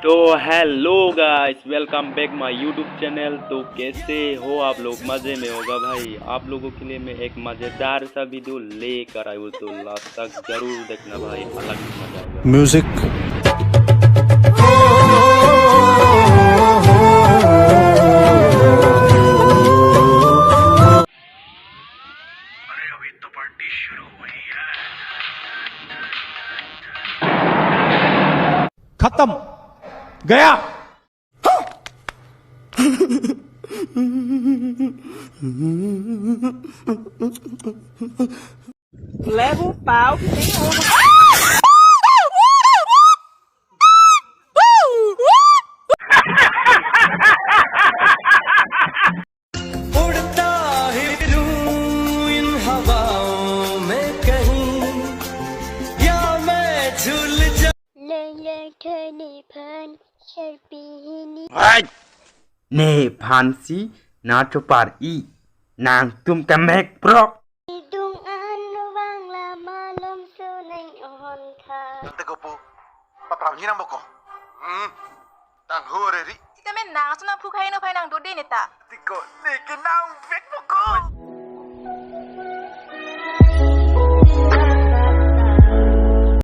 तो hello guys, welcome back my YouTube channel. तो कैसे हो आप लोग? मज़े में होगा भाई। आप लोगों के लिए मैं एक मज़ेदार सा वीडियो लेकर आया हूँ, तो लास्ट तक जरूर देखना भाई, अलग ही मज़ा आएगा। म्यूजिक। अरे अभी तो पार्टी शुरू हुई है। खत्म गया। Level 5 उड़ता हिरूं इन हवाओं में कहीं या मैं झूल जा เลิกเลิกเธอหนีเพลินใช่ปีนี้ Nih Pansi na chopar I nang tum kamek pro ดวงอันระวังละมาลมสู่ในอ่อนค่ะ Tante ko po, paprangin ang mo ko. Tang hore ri. Ika men nang sunang pukay no pay nang dodi nita. Tiko, niki nang vek mo ko.